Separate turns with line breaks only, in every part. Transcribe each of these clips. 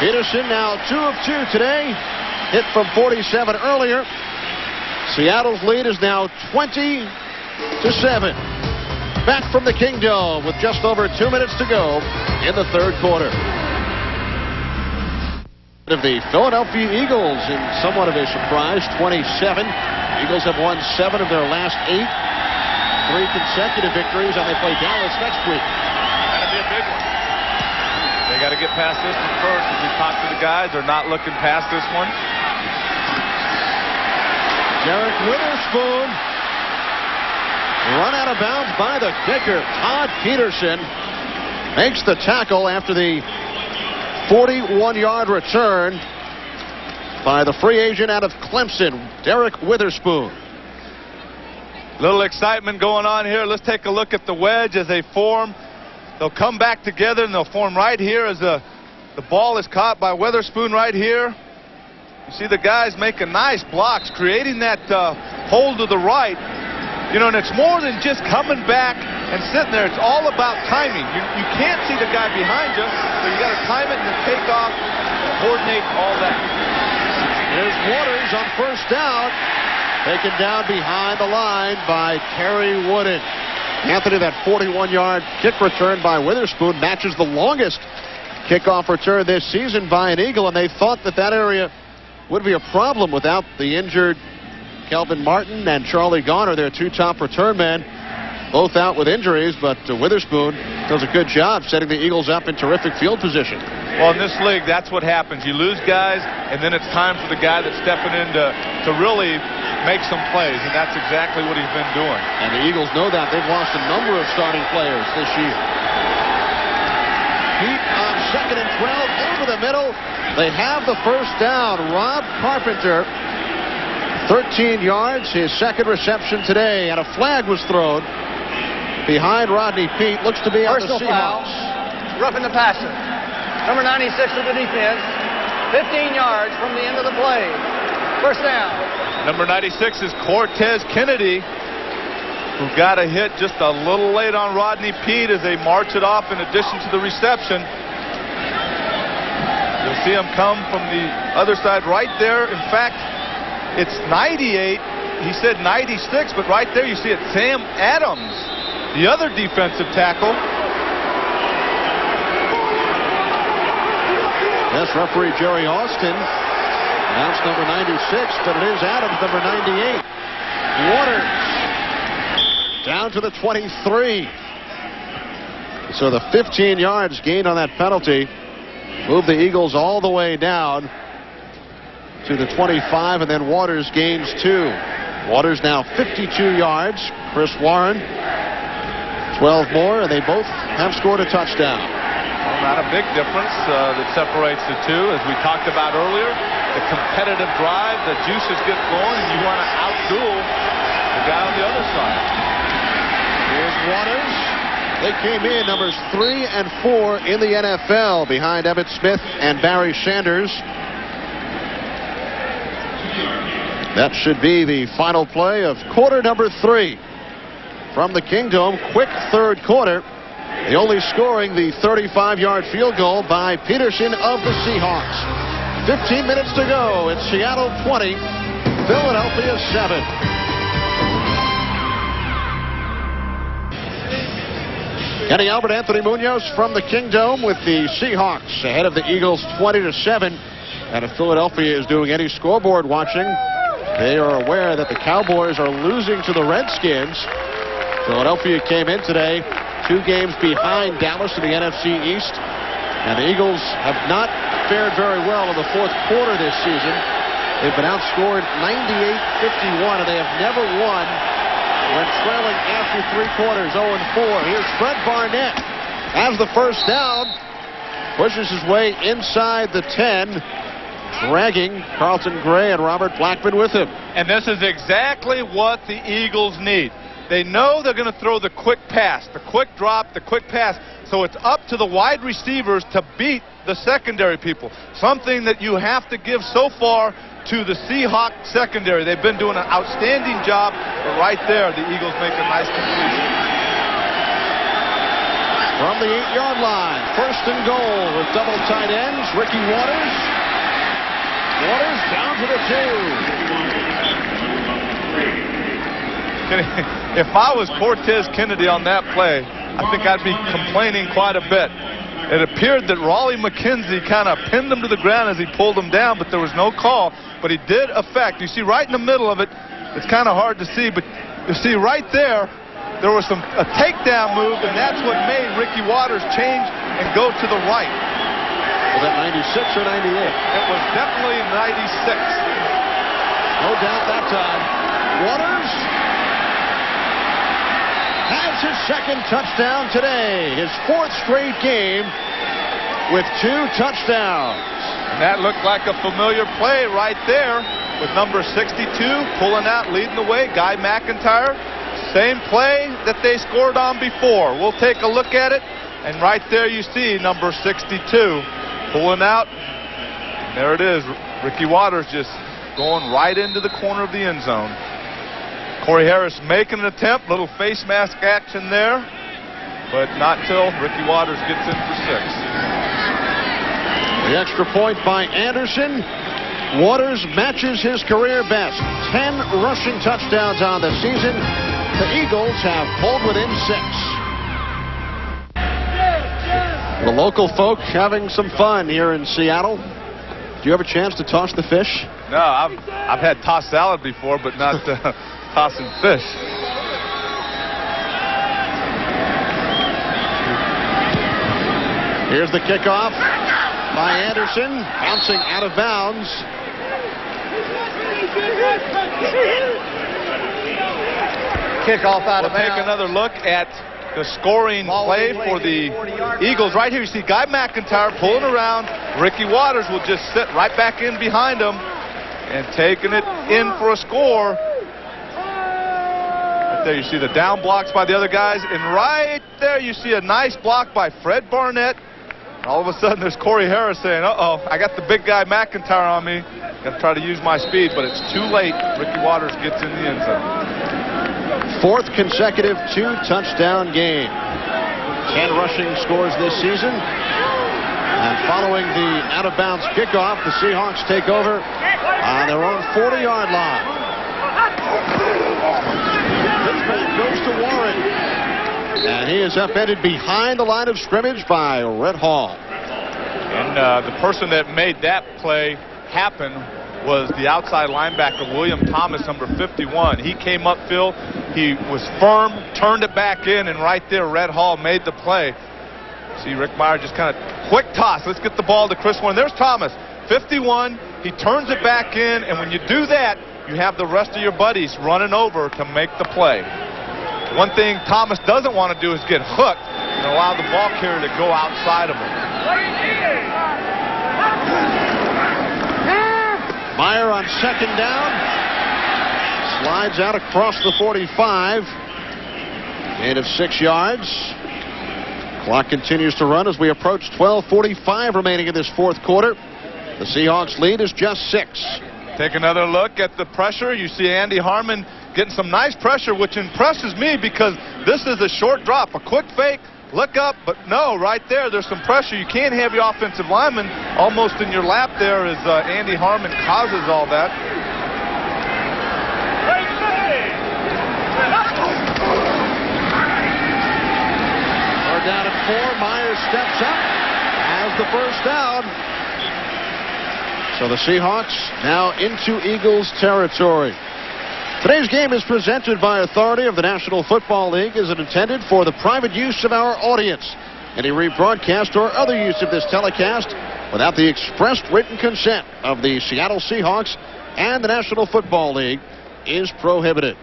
Peterson now 2 of 2 today. Hit from 47 earlier. Seattle's lead is now 20-7. Back from the Kingdome with just over 2 minutes to go in the third quarter. Of the Philadelphia Eagles in somewhat of a surprise, 27. Eagles have won 7 of their last 8. 3 consecutive victories, and they play Dallas next week.
That'll be a big one. They got to get past this one first. As we talk to the guys, they're not looking past this one.
Derek Witherspoon run out of bounds by the kicker. Todd Peterson makes the tackle after the 41-yard return by the free agent out of Clemson, Derek Witherspoon.
Little excitement going on here. Let's take a look at the wedge as they form. They'll come back together and they'll form right here as the ball is caught by Witherspoon right here. You see the guys making nice blocks, creating that hole to the right. You know, and it's more than just coming back and sitting there. It's all about timing. You can't see the guy behind you, so you got to time it and then take off, coordinate all that.
Here's Waters on first down. Taken down behind the line by Terry Wooden. Anthony, that 41-yard kick return by Witherspoon matches the longest kickoff return this season by an Eagle, and they thought that area would be a problem without the injured Kelvin Martin and Charlie Garner, their 2 top return men, both out with injuries, but Witherspoon does a good job setting the Eagles up in terrific field position.
Well, in this league, that's what happens. You lose guys, and then it's time for the guy that's stepping in to really make some plays, and that's exactly what he's been doing.
And the Eagles know that. They've lost a number of starting players this year. Heat on 2nd and 12 over the middle. They have the first down. Rob Carpenter, 13 yards, his second reception today, and a flag was thrown behind Rodney Peete. Looks to be on the Seahawks.
Roughing the passer. Number 96 of the defense. 15 yards from the end of the play. First down.
Number 96 is Cortez Kennedy, who got a hit just a little late on Rodney Peete as they march it off in addition to the reception. You'll see him come from the other side right there. In fact, it's 98. He said 96, but right there you see it. Sam Adams, the other defensive tackle.
Yes, referee Jerry Austin announced number 96, but it is Adams, number 98. Waters down to the 23. So the 15 yards gained on that penalty moved the Eagles all the way down to the 25, and then Waters gains 2. Waters now 52 yards. Chris Warren 12 more, and they both have scored a touchdown.
Well, not a big difference that separates the two. As we talked about earlier, the competitive drive, the juices get flowing, and you want to outduel the guy on the other side.
Here's Waters. They came in numbers 3 and 4 in the NFL behind Emmitt Smith and Barry Sanders. That should be the final play of quarter number 3 from the Kingdome. Quick third quarter. The only scoring the 35-yard field goal by Peterson of the Seahawks. 15 minutes to go. It's Seattle 20, Philadelphia 7. Kenny Albert, Anthony Munoz from the Kingdome with the Seahawks ahead of the Eagles 20-7. And if Philadelphia is doing any scoreboard watching, they are aware that the Cowboys are losing to the Redskins. Philadelphia came in today 2 games behind Dallas in the NFC East. And the Eagles have not fared very well in the fourth quarter this season. They've been outscored 98-51, and they have never won when trailing after 3 quarters, 0-4. Here's Fred Barnett. Has the first down. Pushes his way inside the 10. Dragging Carlton Gray and Robert Blackman with him.
And this is exactly what the Eagles need. They know they're going to throw the quick pass, the quick drop, the quick pass. So it's up to the wide receivers to beat the secondary people. Something that you have to give so far to the Seahawks secondary. They've been doing an outstanding job, but right there, the Eagles make a nice completion.
from the 8-yard line. First and goal with double tight ends. Ricky Waters. Waters down to the 2.
If I was Cortez Kennedy on that play, I think I'd be complaining quite a bit. It appeared that Raleigh McKenzie kind of pinned him to the ground as he pulled him down, but there was no call. But he did affect. You see right in the middle of it, it's kind of hard to see, but you see right there, there was a takedown move, and that's what made Ricky Waters change and go to the right.
Was that 96 or 98?
It was definitely 96.
No doubt that time. Waters has his second touchdown today. His 4th straight game with 2 touchdowns.
And that looked like a familiar play right there with number 62 pulling out, leading the way, Guy McIntyre. Same play that they scored on before. We'll take a look at it. And right there you see number 62 pulling out. And there it is. Ricky Waters just going right into the corner of the end zone. Corey Harris making an attempt, little face mask action there, but not till Ricky Waters gets in for 6.
The extra point by Anderson. Waters matches his career best. 10 rushing touchdowns on the season. The Eagles have pulled within 6. The local folk having some fun here in Seattle. Do you have a chance to toss the fish?
No, I've had tossed salad before, but not tossing fish.
Here's the kickoff by Anderson, bouncing out of bounds.
Kickoff out of
We'll take
bounds.
another look at the scoring play for the Eagles. Right here you see Guy McIntyre pulling around. Ricky Waters will just sit right back in behind him and taking it in for a score. Right there you see the down blocks by the other guys, and right there you see a nice block by Fred Barnett. All of a sudden there's Corey Harris saying, uh-oh, I got the big guy McIntyre on me. Got to try to use my speed, but it's too late. Ricky Waters gets in the end zone.
4th consecutive 2-touchdown game. 10 rushing scores this season. And following the out-of-bounds kickoff, the Seahawks take over on their own 40-yard line. Pitchback goes to Warren. And he is upended behind the line of scrimmage by Red Hall.
And the person that made that play happen was the outside linebacker, William Thomas, number 51. He came upfield. He was firm, turned it back in, and right there, Red Hall made the play. See Rick Meyer just kind of quick toss. Let's get the ball to Chris Warren. There's Thomas, 51. He turns it back in, and when you do that, you have the rest of your buddies running over to make the play. One thing Thomas doesn't want to do is get hooked and allow the ball carrier to go outside of him.
Meyer on 2nd down. Slides out across the 45. Gain of 6 yards. Clock continues to run as we approach 12:45 remaining in this 4th quarter. The Seahawks lead is just 6.
Take another look at the pressure. You see Andy Harmon getting some nice pressure, which impresses me because this is a short drop, a quick fake, look up, but no, right there, there's some pressure. You can't have your offensive lineman almost in your lap there as Andy Harmon causes all that.
We're down at 4. Myers steps up, has the first down. So the Seahawks now into Eagles territory. Today's game is presented by authority of the National Football League. Is intended for the private use of our audience. Any rebroadcast or other use of this telecast without the expressed written consent of the Seattle Seahawks and the National Football League is prohibited.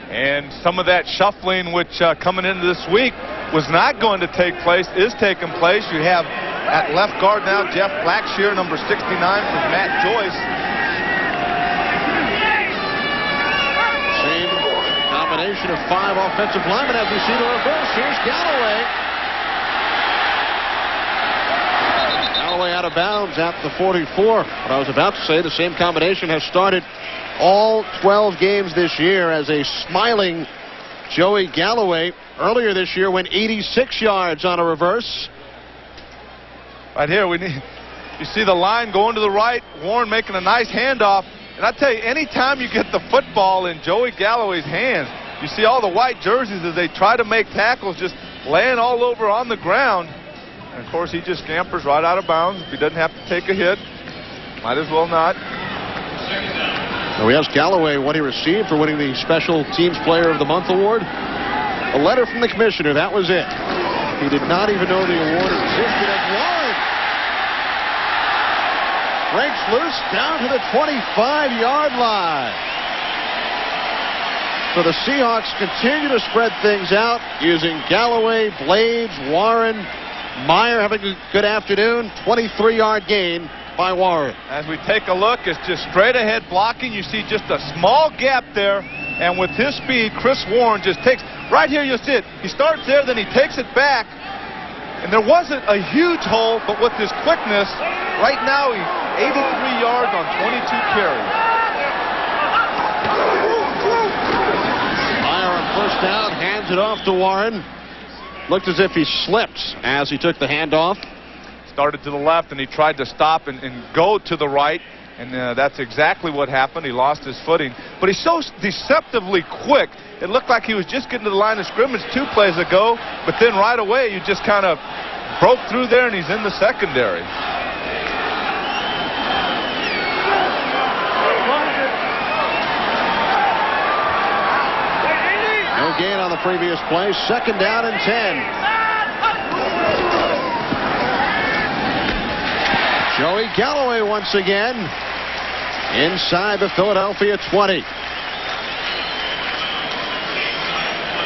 And some of that shuffling, which coming into this week was not going to take place, is taking place. You have at left guard now Jeff Blackshear, number 69 from Matt Joyce.
Same combination of 5 offensive linemen as we see the reverse. Here's Galloway. Galloway out of bounds at the 44. What I was about to say, the same combination has started all 12 games this year as a smiling Joey Galloway earlier this year went 86 yards on a reverse.
Right here, you see the line going to the right, Warren making a nice handoff. And I tell you, anytime you get the football in Joey Galloway's hands, you see all the white jerseys as they try to make tackles, just laying all over on the ground. And of course, he just scampers right out of bounds. If he doesn't have to take a hit, might as well not.
So we asked Galloway what he received for winning the Special Teams Player of the Month award. A letter from the commissioner, that was it. He did not even know the award existed. And Warren breaks loose down to the 25-yard line. So the Seahawks continue to spread things out using Galloway, Blades, Warren, Meyer having a good afternoon. 23-yard gain by Warren.
As we take a look, it's just straight ahead blocking. You see just a small gap there. And with his speed, Chris Warren just takes, right here you'll see it. He starts there, then he takes it back. And there wasn't a huge hole, but with his quickness, right now he's 83 yards on 22 carries.
Meyer on first down, hands it off to Warren. Looked as if he slipped as he took the handoff.
Started to the left, and he tried to stop and go to the right. And that's exactly what happened. He lost his footing. But he's so deceptively quick. It looked like he was just getting to the line of scrimmage 2 plays ago. But then right away, you just kind of broke through there, and he's in the secondary.
No gain on the previous play. Second down and 10. Joey Galloway once again inside the Philadelphia 20.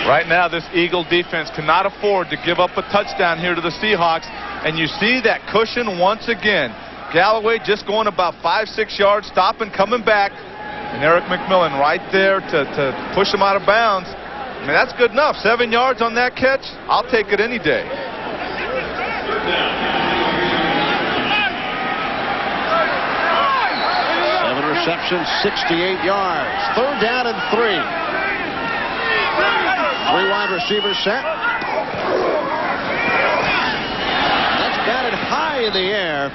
Right now, this Eagle defense cannot afford to give up a touchdown here to the Seahawks. And you see that cushion once again. Galloway just going about 5-6 yards, stopping, coming back. And Eric McMillan right there to push him out of bounds. I mean, that's good enough. 7 yards on that catch. I'll take it any day.
7 receptions, 68 yards. Third down and 3. 3 wide receivers set. That's batted high in the air.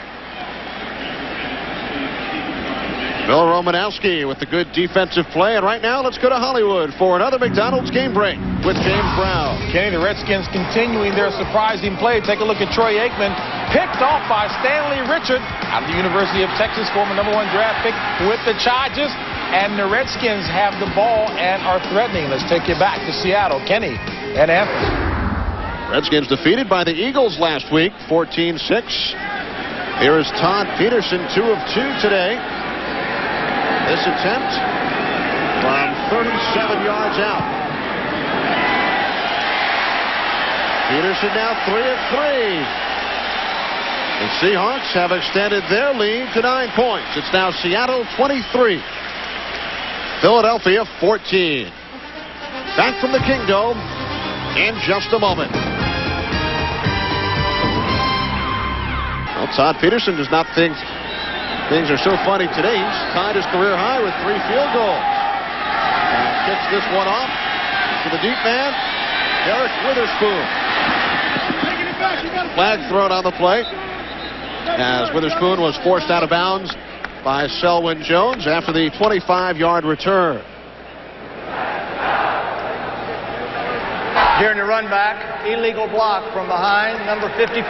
Bill Romanowski with the good defensive play. And right now, let's go to Hollywood for another McDonald's game break with James Brown.
Kenny, the Redskins continuing their surprising play. Take a look at Troy Aikman, picked off by Stanley Richard out of the University of Texas, former #1 draft pick with the Chargers. And the Redskins have the ball and are threatening. Let's take you back to Seattle. Kenny and Anthony.
Redskins defeated by the Eagles last week, 14-6. Here is Todd Peterson, 2 of 2 today. This attempt from 37 yards out. Peterson now 3 of 3. The Seahawks have extended their lead to 9 points. It's now Seattle 23, Philadelphia 14. Back from the Kingdome in just a moment. Well, Todd Peterson does not think things are so funny today. He's tied his career high with 3 field goals. Kicks this one off to the deep man, Derek Witherspoon. Flag thrown on the play as Witherspoon was forced out of bounds by Selwyn Jones after the 25-yard return.
Here in the run back, illegal block from behind, number 55.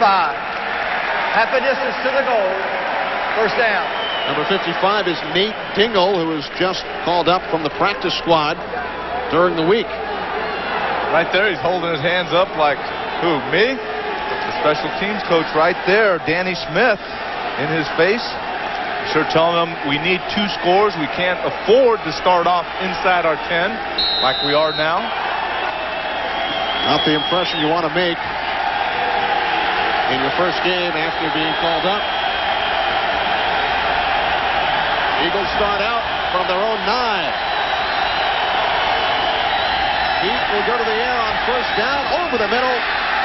Half a distance to the goal. First down.
Number 55 is Nate Dingle, who was just called up from the practice squad during the week.
Right there, he's holding his hands up like, who, me? The special teams coach right there, Danny Smith, in his face. Sure telling him we need 2 scores. We can't afford to start off inside our 10 like we are now.
Not the impression you want to make in your first game after being called up. Eagles start out from their own 9. Heat will go to the air on first down. Over the middle.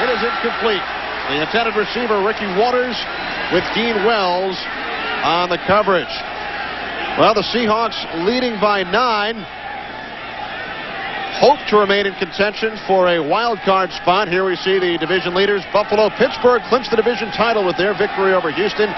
It is incomplete. The intended receiver, Ricky Waters, with Dean Wells on the coverage. Well, the Seahawks leading by 9. hope to remain in contention for a wild card spot. Here we see the division leaders, Buffalo. Pittsburgh clinched the division title with their victory over Houston.